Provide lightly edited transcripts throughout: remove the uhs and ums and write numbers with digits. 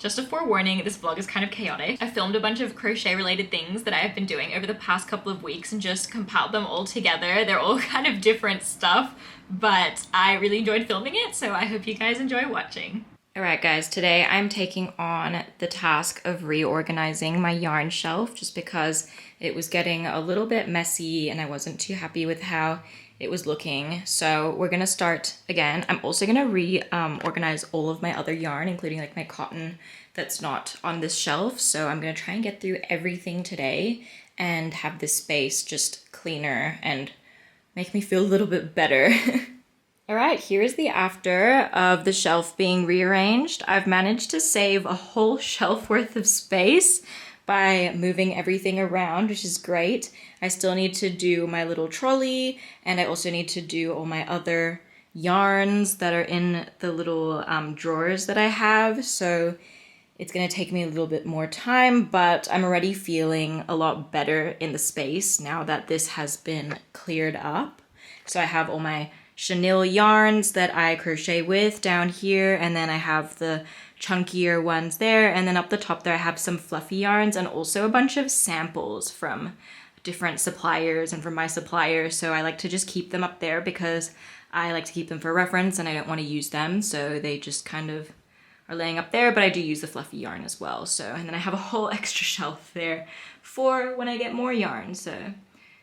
Just a forewarning, this vlog is kind of chaotic. I filmed a bunch of crochet related things that I have been doing over the past couple of weeks and just compiled them all together. They're all kind of different stuff, but I really enjoyed filming it, so I hope you guys enjoy watching. Alright guys, today I'm taking on the task of reorganizing my yarn shelf just because it was getting a little bit messy and I wasn't too happy with how it was looking. So we're gonna start again. I'm also gonna reorganize all of my other yarn, including like my cotton that's not on this shelf. So I'm gonna try and get through everything today and have this space just cleaner and make me feel a little bit better. All right, here's the after of the shelf being rearranged. I've managed to save a whole shelf worth of space by moving everything around, which is great. I still need to do my little trolley, and I also need to do all my other yarns that are in the little drawers that I have. So it's gonna take me a little bit more time, but I'm already feeling a lot better in the space now that this has been cleared up. So I have all my chenille yarns that I crochet with down here, and then I have the chunkier ones there, and then up the top there I have some fluffy yarns and also a bunch of samples from different suppliers and from my supplier. So I like to just keep them up there because I like to keep them for reference and I don't want to use them, so they just kind of are laying up there, but I do use the fluffy yarn as well. So, and then I have a whole extra shelf there for when I get more yarn, so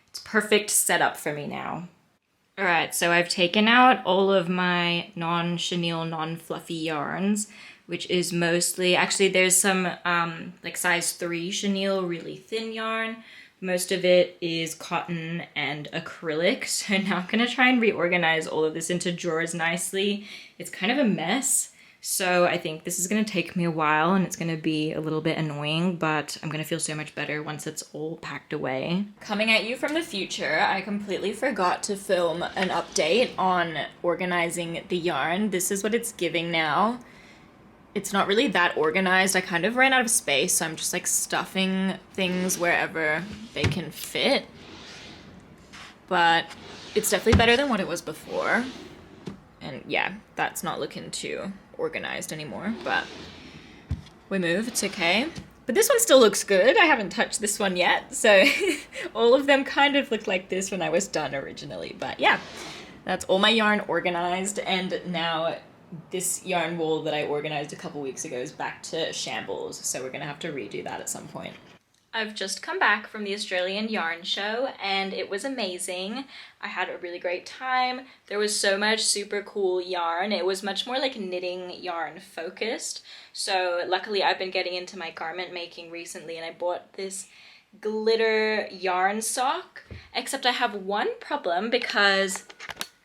it's perfect setup for me now. All right, so I've taken out all of my non-chenille, non-fluffy yarns, which is mostly, actually there's some like size 3 chenille, really thin yarn. Most of it is cotton and acrylic. So now I'm gonna try and reorganize all of this into drawers nicely. It's kind of a mess. So I think this is gonna take me a while and it's gonna be a little bit annoying, but I'm gonna feel so much better once it's all packed away. Coming at you from the future, I completely forgot to film an update on organizing the yarn. This is what it's giving now. It's not really that organized. I kind of ran out of space, so I'm just like stuffing things wherever they can fit. But it's definitely better than what it was before. And yeah, that's not looking too organized anymore, but we move, it's okay. But this one still looks good. I haven't touched this one yet, so all of them kind of looked like this when I was done originally. But yeah, that's all my yarn organized, and now this yarn wool that I organized a couple weeks ago is back to shambles, so we're gonna have to redo that at some point. I've just come back from the Australian yarn show and it was amazing. I had a really great time. There was so much super cool yarn. It was much more like knitting yarn focused. So luckily I've been getting into my garment making recently and I bought this glitter yarn sock, except I have one problem because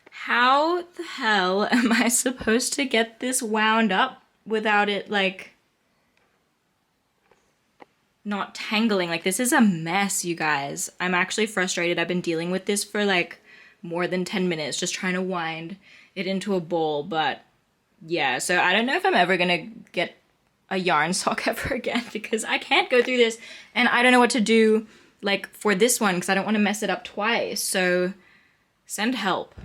how the hell am I supposed to get this wound up without it like not tangling? Like, this is a mess, you guys. I'm actually frustrated. I've been dealing with this for like more than 10 minutes, just trying to wind it into a bowl. But yeah, so I don't know if I'm ever gonna get a yarn sock ever again because I can't go through this and I don't know what to do like for this one because I don't want to mess it up twice. So send help.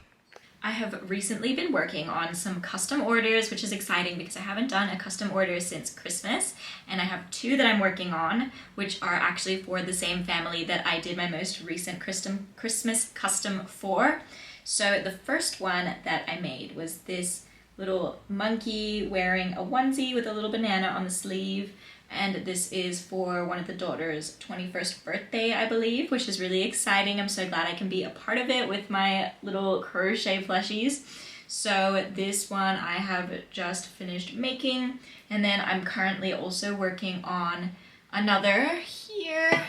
I have recently been working on some custom orders, which is exciting because I haven't done a custom order since Christmas, and I have 2 that I'm working on, which are actually for the same family that I did my most recent Christmas custom for. So the first one that I made was this little monkey wearing a onesie with a little banana on the sleeve, and this is for one of the daughter's 21st birthday, I believe, which is really exciting. I'm so glad I can be a part of it with my little crochet plushies. So this one I have just finished making, and then I'm currently also working on another here.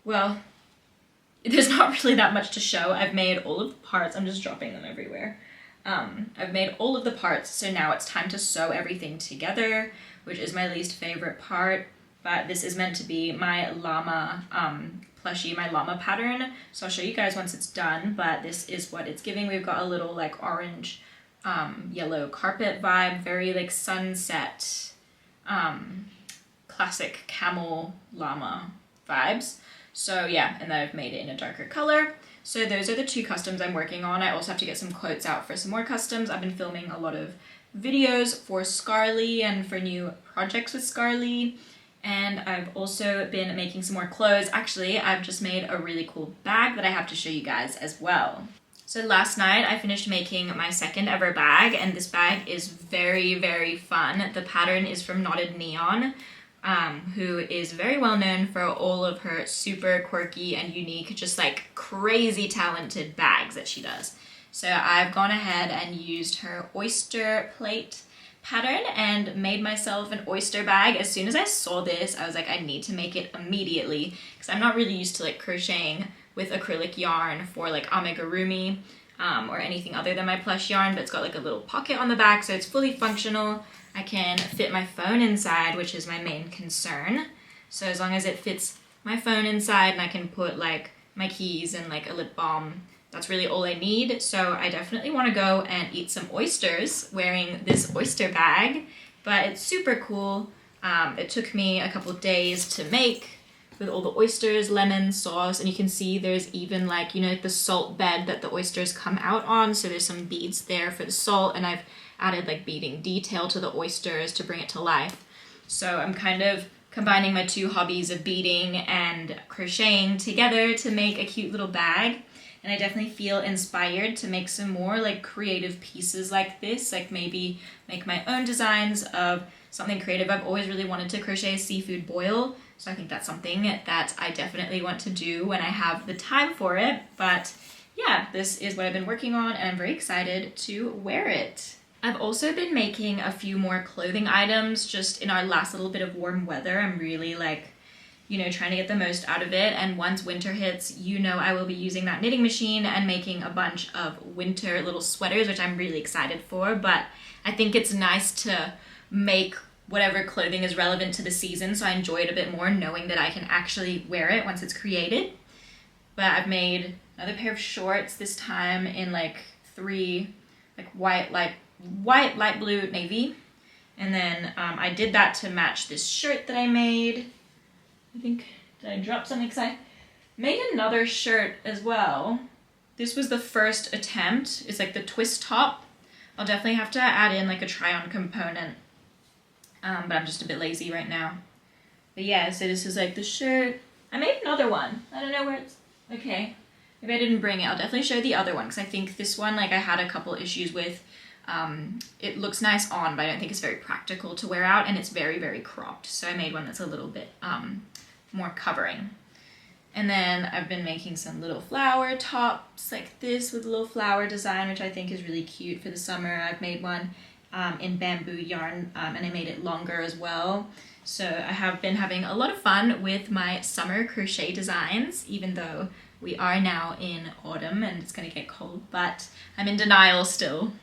Well, there's not really that much to show. I've made all of the parts. I'm just dropping them everywhere. I've made all of the parts, so now it's time to sew everything together, which is my least favorite part, but this is meant to be my llama plushie, my llama pattern. So I'll show you guys once it's done, but this is what it's giving. We've got a little like orange, yellow carpet vibe, very like sunset, classic camel llama vibes. So yeah, and then I've made it in a darker color. So those are the 2 customs I'm working on. I also have to get some quotes out for some more customs. I've been filming a lot of videos for Scarly and for new projects with Scarly. And I've also been making some more clothes. Actually, I've just made a really cool bag that I have to show you guys as well. So last night I finished making my second ever bag, and this bag is very, very fun. The pattern is from Knotted Neon, who is very well known for all of her super quirky and unique, just like crazy talented bags that she does. So I've gone ahead and used her oyster plate pattern and made myself an oyster bag. As soon as I saw this, I was like, I need to make it immediately, because I'm not really used to like crocheting with acrylic yarn for like amigurumi or anything other than my plush yarn, but it's got like a little pocket on the back, so it's fully functional. I can fit my phone inside, which is my main concern. So as long as it fits my phone inside and I can put like my keys and like a lip balm, that's really all I need. So I definitely want to go and eat some oysters wearing this oyster bag, but it's super cool. It took me a couple of days to make with all the oysters, lemon sauce, and you can see there's even like, you know, the salt bed that the oysters come out on. So there's some beads there for the salt, and I've added like beading detail to the oysters to bring it to life. So I'm kind of combining my two hobbies of beading and crocheting together to make a cute little bag. And I definitely feel inspired to make some more like creative pieces like this, like maybe make my own designs of something creative. I've always really wanted to crochet a seafood boil, so I think that's something that I definitely want to do when I have the time for it. But yeah, this is what I've been working on, and I'm very excited to wear it. I've also been making a few more clothing items just in our last little bit of warm weather. I'm really like, you know, trying to get the most out of it. And once winter hits, you know, I will be using that knitting machine and making a bunch of winter little sweaters, which I'm really excited for. But I think it's nice to make whatever clothing is relevant to the season, so I enjoy it a bit more knowing that I can actually wear it once it's created. But I've made another pair of shorts, this time in like three, like white, light blue, navy. And then I did that to match this shirt that I made. I think, did I drop something? Because I made another shirt as well. This was the first attempt. It's like the twist top. I'll definitely have to add in like a try-on component, but I'm just a bit lazy right now. But yeah, so this is like the shirt. I made another one. I don't know where it's, okay. Maybe I didn't bring it. I'll definitely show the other one, because I think this one, like I had a couple issues with. It looks nice on, but I don't think it's very practical to wear out, and it's very, very cropped. So I made one that's a little bit more covering. And then I've been making some little flower tops like this with a little flower design, which I think is really cute for the summer. I've made one in bamboo yarn, and I made it longer as well. So I have been having a lot of fun with my summer crochet designs, even though we are now in autumn and it's gonna get cold, but I'm in denial still.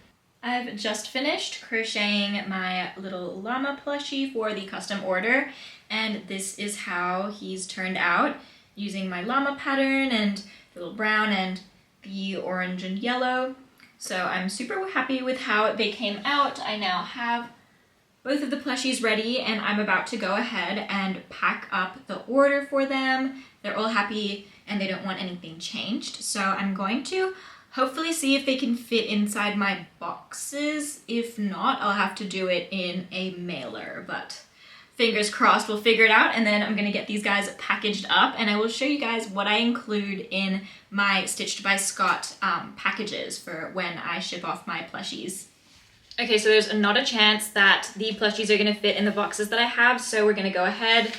I've just finished crocheting my little llama plushie for the custom order, and this is how he's turned out using my llama pattern and the little brown and the orange and yellow. So I'm super happy with how they came out. I now have both of the plushies ready, and I'm about to go ahead and pack up the order for them. They're all happy and they don't want anything changed. So I'm going to hopefully see if they can fit inside my boxes. If not, I'll have to do it in a mailer, but fingers crossed, we'll figure it out. And then I'm gonna get these guys packaged up, and I will show you guys what I include in my Stitched by Scott packages for when I ship off my plushies. Okay, so there's not a chance that the plushies are gonna fit in the boxes that I have, so we're gonna go ahead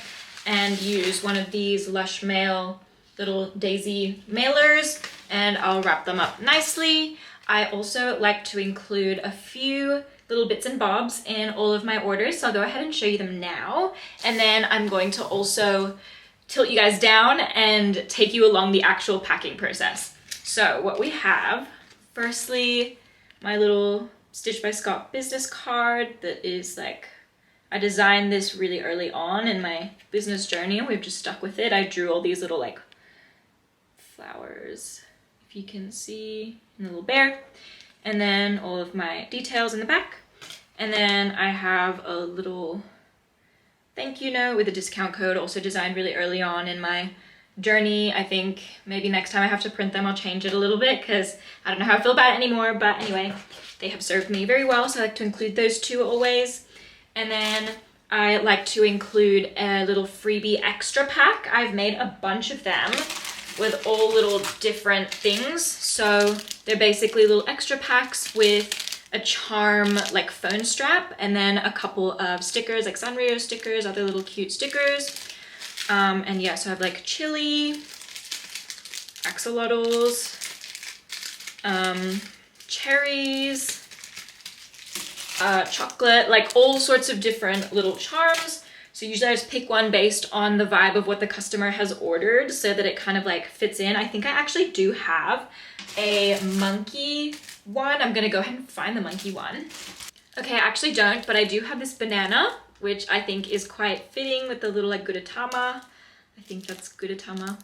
and use one of these Lush Mail little daisy mailers, and I'll wrap them up nicely. I also like to include a few little bits and bobs in all of my orders, so I'll go ahead and show you them now. And then I'm going to also tilt you guys down and take you along the actual packing process. So what we have, firstly, my little Stitched by Scott business card that is like, I designed this really early on in my business journey, and we've just stuck with it. I drew all these little like flowers, if you can see, and a little bear, and then all of my details in the back. And then I have a little thank you note with a discount code, also designed really early on in my journey. I think maybe next time I have to print them, I'll change it a little bit because I don't know how I feel about it anymore. But anyway, they have served me very well, so I like to include those two always. And then I like to include a little freebie extra pack. I've made a bunch of them with all little different things. So they're basically little extra packs with a charm like phone strap, and then a couple of stickers like Sanrio stickers, other little cute stickers. And yeah, so I have like chili, axolotls, cherries, chocolate, like all sorts of different little charms. So usually I just pick one based on the vibe of what the customer has ordered so that it kind of like fits in. I think I actually do have a monkey one. I'm gonna go ahead and find the monkey one. Okay, I actually don't, but I do have this banana, which I think is quite fitting with the little like Gudetama. I think that's Gudetama.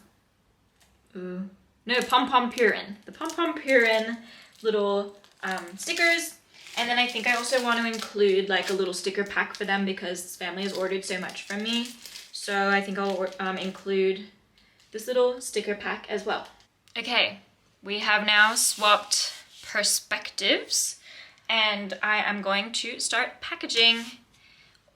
Ooh. No, Pom Pom Purin. The Pom Pom Purin little stickers. And then I think I also want to include like a little sticker pack for them because this family has ordered so much from me. So I think I'll include this little sticker pack as well. Okay, we have now swapped perspectives and I am going to start packaging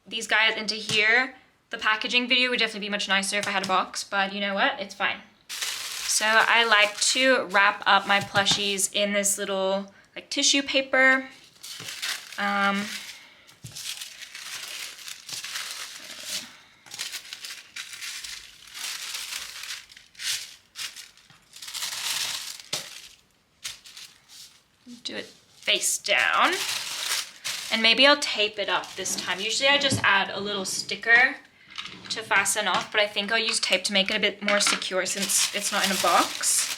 these guys into here. The packaging video would definitely be much nicer if I had a box, but you know what, it's fine. So I like to wrap up my plushies in this little like tissue paper. Do it face down, and maybe I'll tape it up this time. Usually I just add a little sticker to fasten off, but I think I'll use tape to make it a bit more secure since it's not in a box.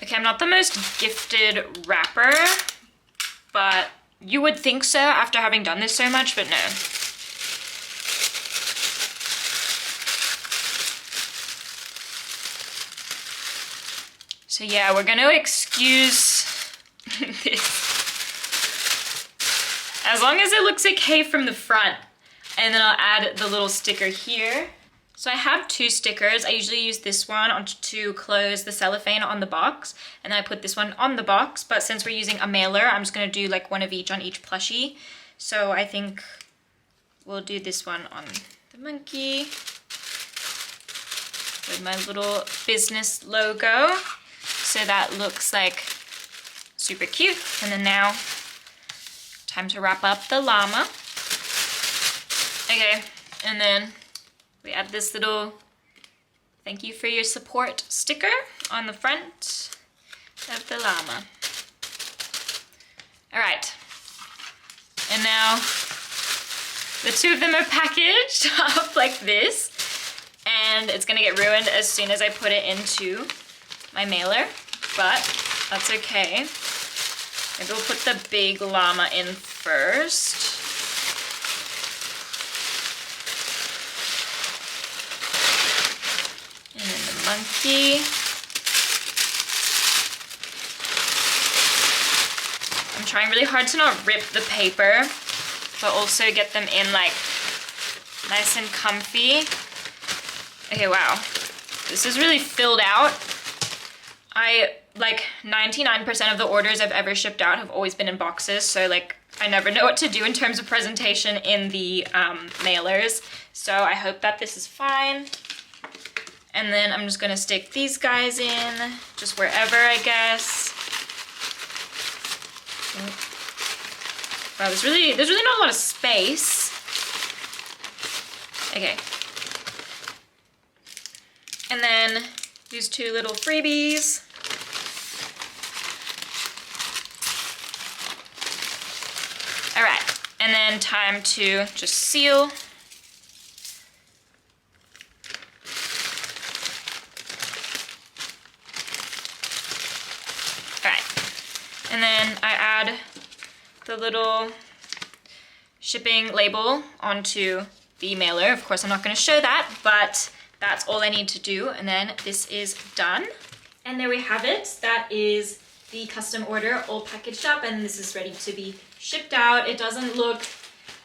Okay, I'm not the most gifted wrapper, but you would think so after having done this so much, but no. So yeah, we're gonna excuse this. As long as it looks okay from the front, and then I'll add the little sticker here. So I have two stickers. I usually use this one to close the cellophane on the box, and then I put this one on the box, but since we're using a mailer, I'm just gonna do like one of each on each plushie. So I think we'll do this one on the monkey with my little business logo. So that looks like super cute. And then now, time to wrap up the llama. Okay, and then we add this little thank you for your support sticker on the front of the llama. All right, and now the two of them are packaged up like this, and it's gonna get ruined as soon as I put it into my mailer, but that's okay. Maybe we'll put the big llama in first. And then the monkey. I'm trying really hard to not rip the paper, but also get them in like nice and comfy. Okay, wow. This is really filled out. Like 99% of the orders I've ever shipped out have always been in boxes, so like I never know what to do in terms of presentation in the mailers. So I hope that this is fine. And then I'm just gonna stick these guys in just wherever, I guess. Wow, there's really not a lot of space. Okay. And then these two little freebies. All right, and then time to just seal the little shipping label onto the mailer. Of course, I'm not going to show that, but that's all I need to do. And then this is done. And there we have it. That is the custom order all packaged up, and this is ready to be shipped out. It doesn't look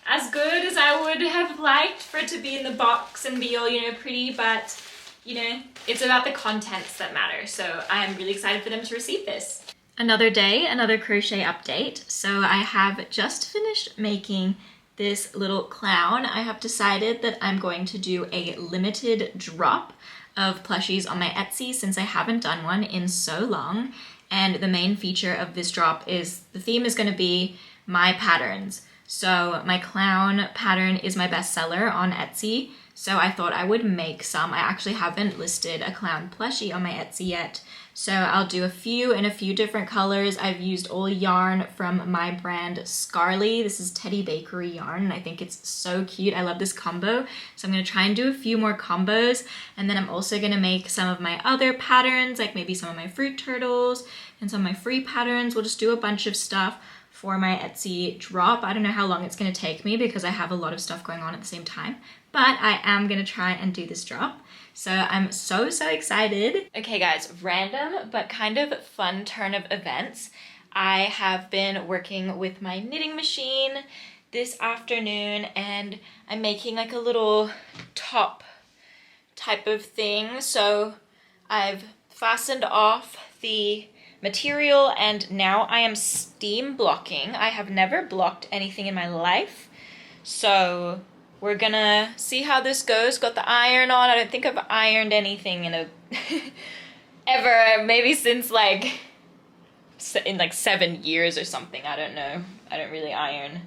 as good as I would have liked for it to be in the box and be all, you know, pretty, but you know, it's about the contents that matter. So I'm really excited for them to receive this. Another day, another crochet update. So I have just finished making this little clown. I have decided that I'm going to do a limited drop of plushies on my Etsy since I haven't done one in so long. And the main feature of this drop is the theme is going to be my patterns. So my clown pattern is my bestseller on Etsy. So I thought I would make some. I actually haven't listed a clown plushie on my Etsy yet. So I'll do a few in a few different colors. I've used all yarn from my brand Scarly. This is Teddy Bakery yarn, and I think it's so cute. I love this combo. So I'm gonna try and do a few more combos, and then I'm also gonna make some of my other patterns, like maybe some of my fruit turtles and some of my free patterns. We'll just do a bunch of stuff for my Etsy drop. I don't know how long it's gonna take me because I have a lot of stuff going on at the same time, but I am gonna try and do this drop. So I'm so excited. Okay guys, random but kind of fun turn of events. I have been working with my knitting machine this afternoon, and I'm making like a little top type of thing. So I've fastened off the material and now I am steam blocking. I have never blocked anything in my life. So we're gonna see how this goes. Got the iron on. I don't think I've ironed anything in a ever, maybe since like in like 7 years or something. I don't know. I don't really iron.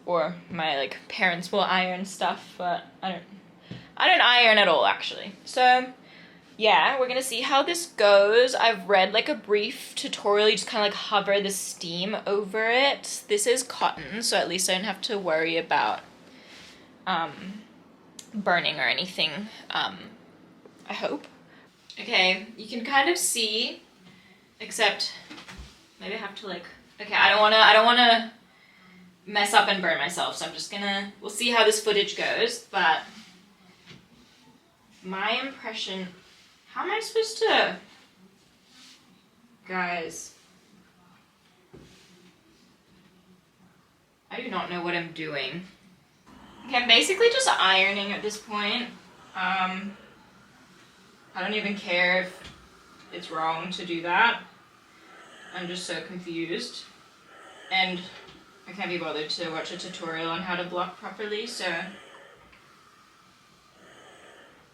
Or my like parents will iron stuff, but I don't iron at all actually. So yeah, we're gonna see how this goes. I've read like a brief tutorial. You just kind of like hover the steam over it. This is cotton, so at least I don't have to worry about burning or anything, I hope. Okay, you can kind of see, except maybe I have to like, okay, I don't wanna mess up and burn myself, so I'm just gonna, we'll see how this footage goes, but my impression, how am I supposed to, guys, I do not know what I'm doing. Okay, I'm basically just ironing at this point. I don't even care if it's wrong to do that. I'm just so confused. And I can't be bothered to watch a tutorial on how to block properly, so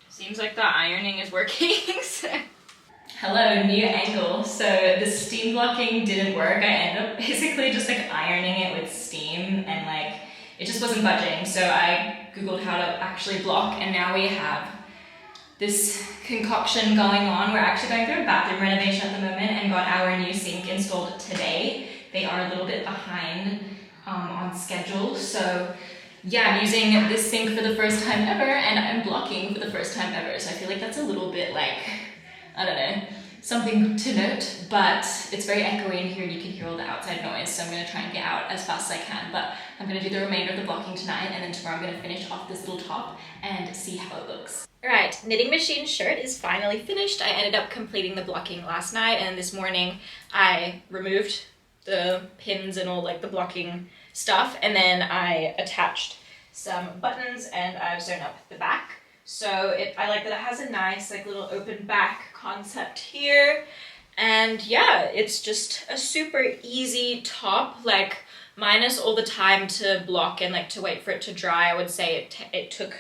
seems like the ironing is working. So. Hello, new angle. So the steam blocking didn't work. I ended up basically just like ironing it with steam, and like it just wasn't budging. So I googled how to actually block, and now we have this concoction going on. We're actually going through a bathroom renovation at the moment and got our new sink installed today. They are a little bit behind on schedule. So yeah, I'm using this sink for the first time ever, and I'm blocking for the first time ever. So I feel like that's a little bit like, I don't know, something to note, but it's very echoey in here and you can hear all the outside noise. So I'm gonna try and get out as fast as I can, but I'm gonna do the remainder of the blocking tonight, and then tomorrow I'm gonna finish off this little top and see how it looks. All right, knitting machine shirt is finally finished. I ended up completing the blocking last night, and this morning I removed the pins and all like the blocking stuff, and then I attached some buttons and I've sewn up the back. So I like that it has a nice like little open back concept here, and yeah, it's just a super easy top, like minus all the time to block and like to wait for it to dry. I would say it took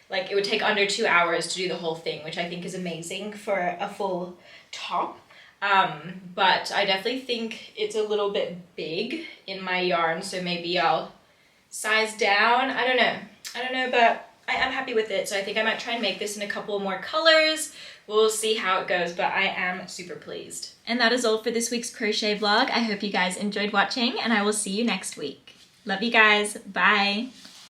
like, it would take under 2 hours to do the whole thing, which I think is amazing for a full top. But I definitely think it's a little bit big in my yarn, so maybe I'll size down. I don't know, but I am happy with it. So I think I might try and make this in a couple more colors. We'll see how it goes, but I am super pleased. And that is all for this week's crochet vlog. I hope you guys enjoyed watching, and I will see you next week. Love you guys. Bye.